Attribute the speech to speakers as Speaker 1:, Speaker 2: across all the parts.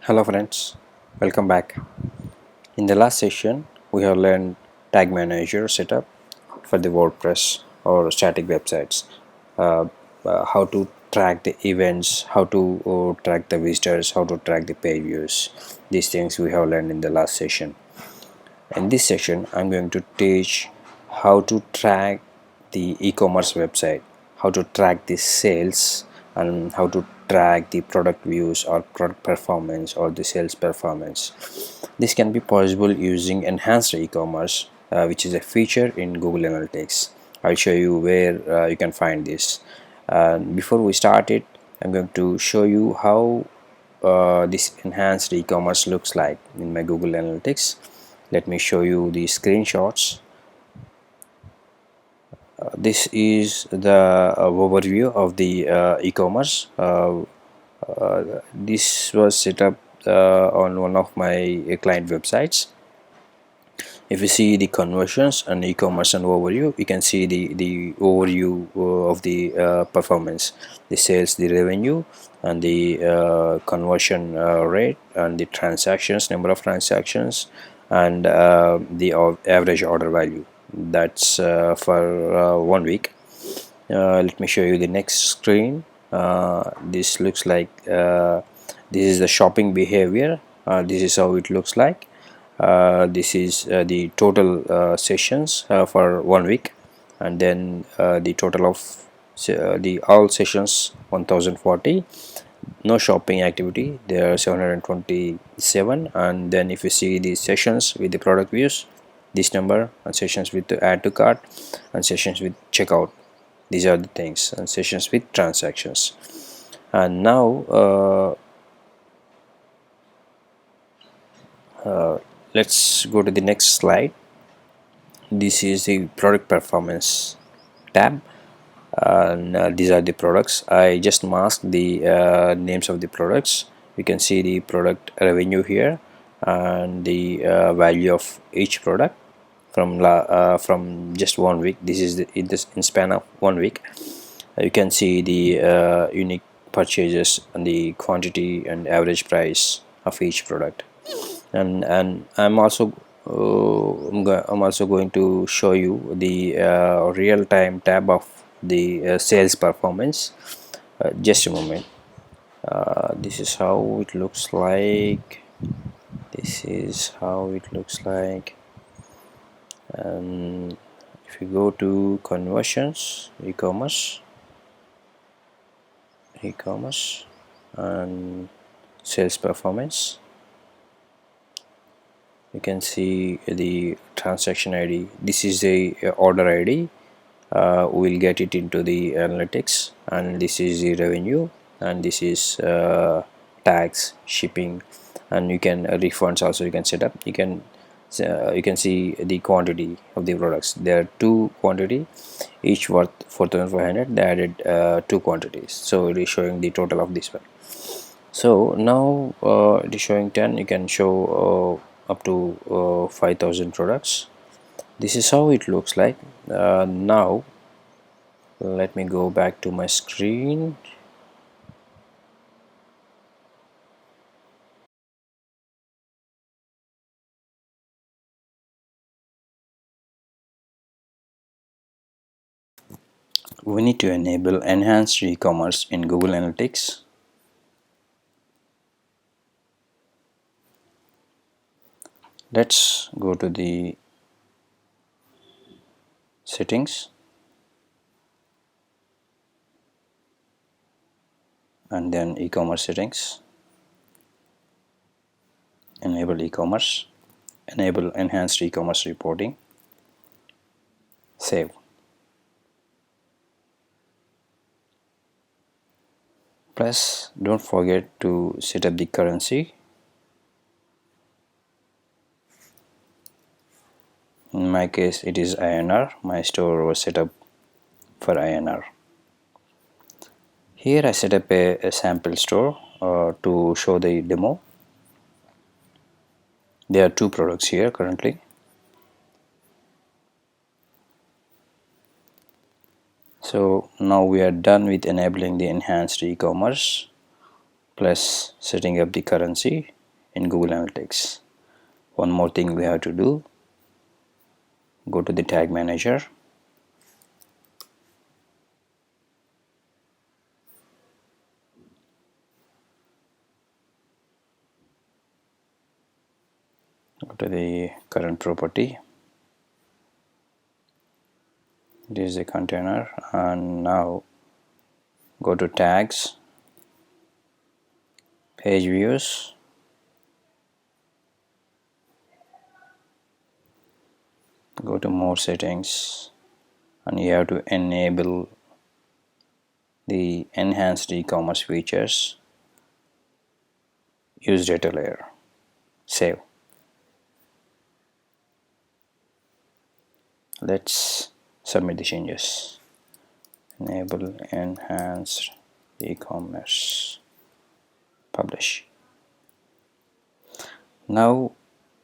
Speaker 1: Hello friends, welcome back. In the last session, we have learned tag manager setup for the WordPress or static websites, uh, how to track the events, how to track the visitors, how to track the page views. These things we have learned in the last session. In this session, I'm going to teach how to track the e-commerce website, how to track the sales, and how to track the product views or product performance or the sales performance. This can be possible using enhanced e-commerce, which is a feature in Google Analytics. I'll show you where you can find this. Before we start it, I'm going to show you how this enhanced e-commerce looks like in my Google Analytics. Let me show you the screenshots. This is the overview of the e-commerce. This was set up on one of my client websites. If you see the conversions and e-commerce and overview, you can see the overview of the performance, the sales, the revenue, and the conversion rate, and the transactions, number of transactions, and the average order value. That's for 1 week. Let me show you the next screen. This looks like this is the shopping behavior. This is how it looks like. This is the total sessions for 1 week, and then the total of the all sessions 1040. No shopping activity, there are 727. And then if you see the sessions with the product views, this number, and sessions with the add to cart, and sessions with checkout, these are the things, and sessions with transactions. And now let's go to the next slide. This is the product performance tab, and these are the products. I just masked the names of the products. You can see the product revenue here and the value of each product from just 1 week. This is in span of 1 week. You can see the unique purchases and the quantity and average price of each product. And I'm also I'm also going to show you the real-time tab of the sales performance. Just a moment. This is how it looks like. This is how it looks like. And if you go to conversions, e-commerce and sales performance, you can see the transaction ID. This is a order ID. We'll get it into the analytics, and this is the revenue, and this is tax, shipping, and you can refunds also you can set up. You can see the quantity of the products. There are two quantity, each worth 4,500. They added two quantities, so it is showing the total of this one. So now it is showing 10. You can show up to 5,000 products. This is how it looks like. Now let me go back to my screen. We need to enable enhanced e-commerce in Google Analytics. Let's go to the settings and then e-commerce settings, enable e-commerce, enable enhanced e-commerce reporting, save. Plus don't forget to set up the currency. In my case it is INR. My store was set up for INR. Here I set up a sample store to show the demo. There are two products here currently. So now we are done with enabling the enhanced e-commerce. plus setting up the currency in Google Analytics. One more thing we have to do, go to the tag manager, go to the current property, this is the container, and now go to tags, page views, go to more settings, and you have to enable the enhanced e-commerce features, use data layer, save. Let's submit the changes. Enable enhanced e-commerce, publish. Now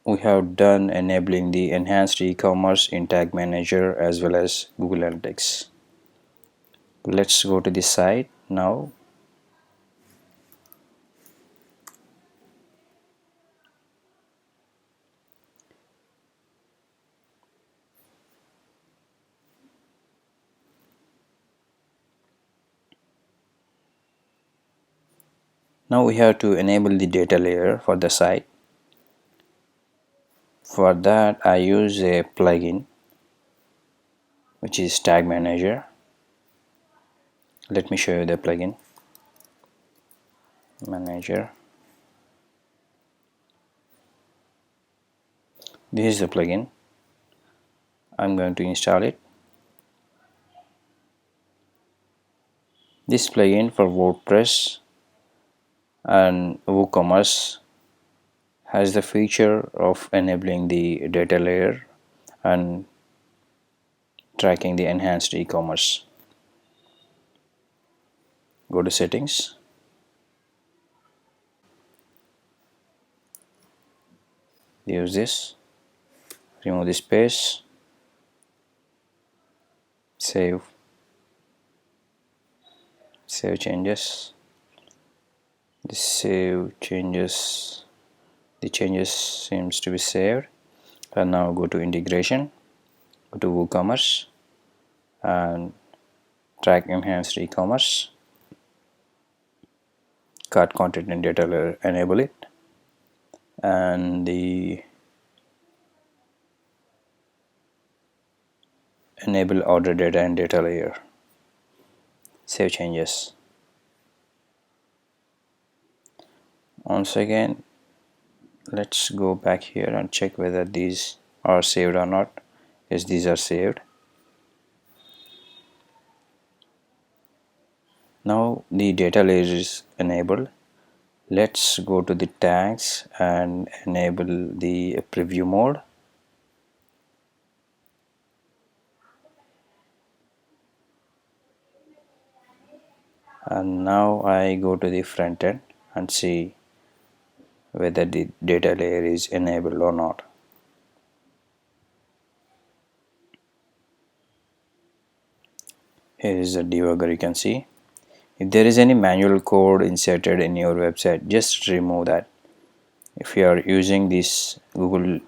Speaker 1: we have done enabling the enhanced e-commerce in tag manager as well as Google Analytics. Let's go to the site now. Now we have to enable the data layer for the site. For that I use a plugin which is Tag Manager. Let me show you the plugin. Manager. This is the plugin. I'm going to install it. This plugin for WordPress and WooCommerce has the feature of enabling the data layer and tracking the enhanced e-commerce. Go to settings, use this, remove the space, save changes. The changes seems to be saved. And now go to integration, go to WooCommerce and track enhanced e-commerce, cart content and data layer, enable it, and the enable order data and data layer, save changes. Once again, let's go back here and check whether these are saved or not. Yes, these are saved. Now the data layer is enabled. Let's go to the tags and enable the preview mode. And now I go to the front end and see whether the data layer is enabled or not. Here is the debugger, you can see. If there is any manual code inserted in your website, just remove that. If you are using this Google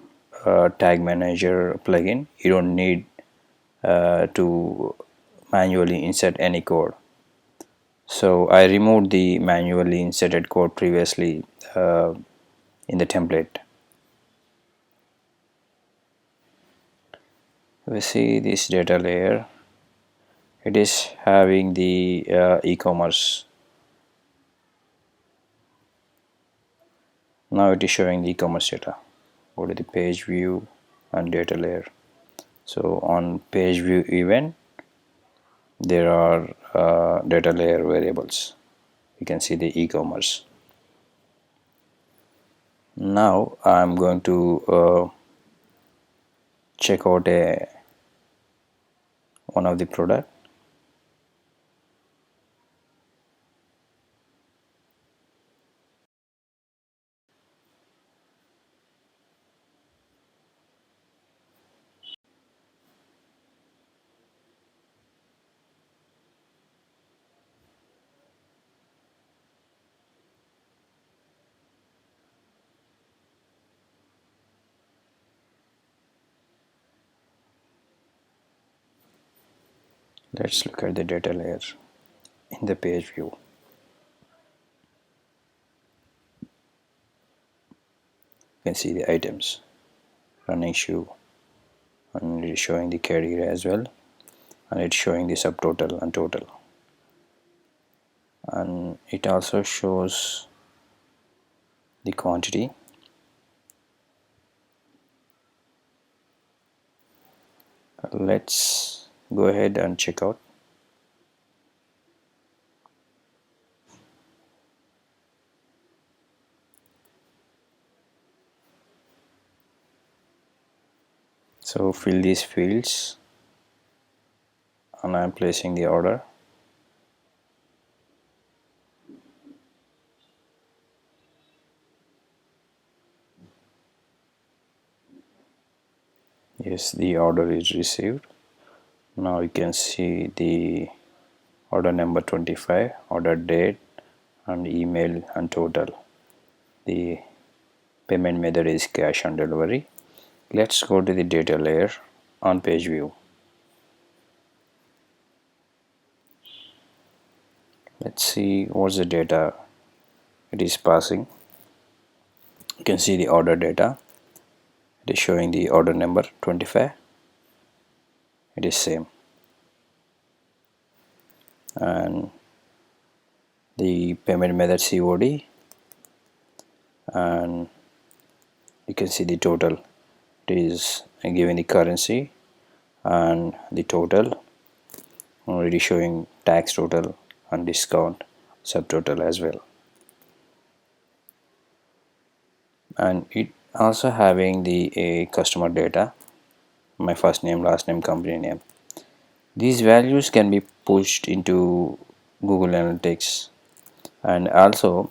Speaker 1: Tag Manager plugin, you don't need to manually insert any code. So I removed the manually inserted code previously in the template. We see this data layer, it is having the e-commerce. Now it is showing the e-commerce data. Go to the page view and data layer. So on page view event there are data layer variables. You can see the e-commerce. Now I'm going to check out one of the product. Let's look at the data layer in the page view. You can see the items, running shoe, and it is showing the category as well, and it's showing the subtotal and total, and it also shows the quantity. Let's go ahead and check out. So fill these fields, and I'm placing the order. Yes, the order is received. Now you can see the order number 25, order date, and email and total. The payment method is cash on delivery. Let's go to the data layer on page view. Let's see what's the data it is passing. You can see the order data. It is showing the order number 25. It is same, and the payment method COD, and you can see the total. It is given the currency and the total, already showing tax total and discount subtotal as well, and it also having the customer data, my first name, last name, company name. These values can be pushed into Google Analytics, and also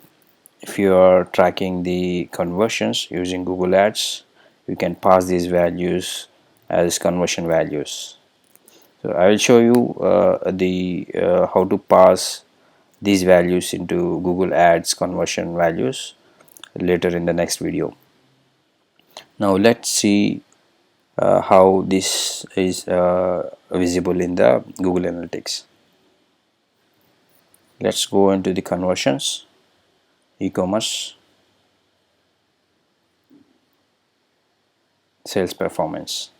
Speaker 1: if you are tracking the conversions using Google Ads, you can pass these values as conversion values. So I will show you the how to pass these values into Google Ads conversion values later in the next video. Now let's see how this is visible in the Google Analytics. Let's go into the conversions, e-commerce, sales performance.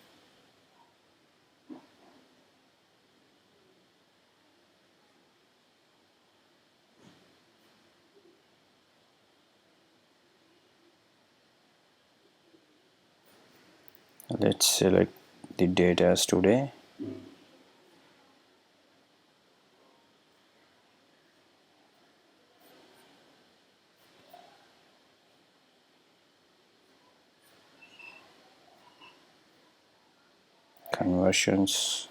Speaker 1: Let's select the data as today. Conversions,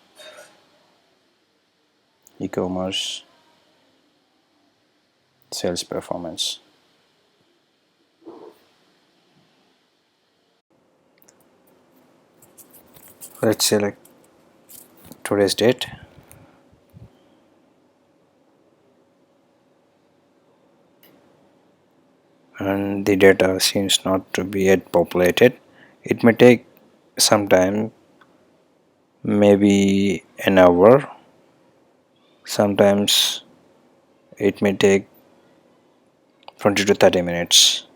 Speaker 1: e-commerce, sales performance. Let's select today's date. And the data seems not to be yet populated. It may take some time, maybe an hour. Sometimes it may take 20 to 30 minutes.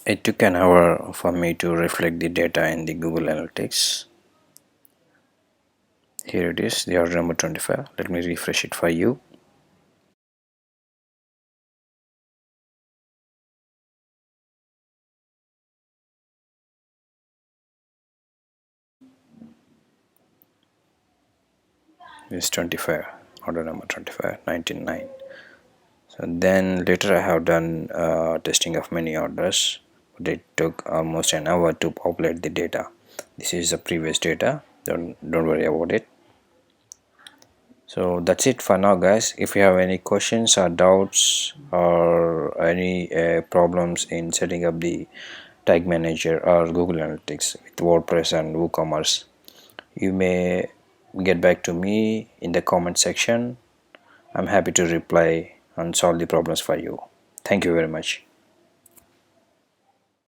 Speaker 1: It took an hour for me to reflect the data in the Google Analytics. Here it is, the order number 25. Let me refresh it for you. This 25, order number 25, 99. So then later I have done testing of many orders, but it took almost an hour to populate the data. This is the previous data. Don't worry about it. So that's it for now, guys. If you have any questions or doubts or any problems in setting up the tag manager or Google Analytics with WordPress and WooCommerce, you may get back to me in the comment section. I'm happy to reply and solve the problems for you. Thank you very much.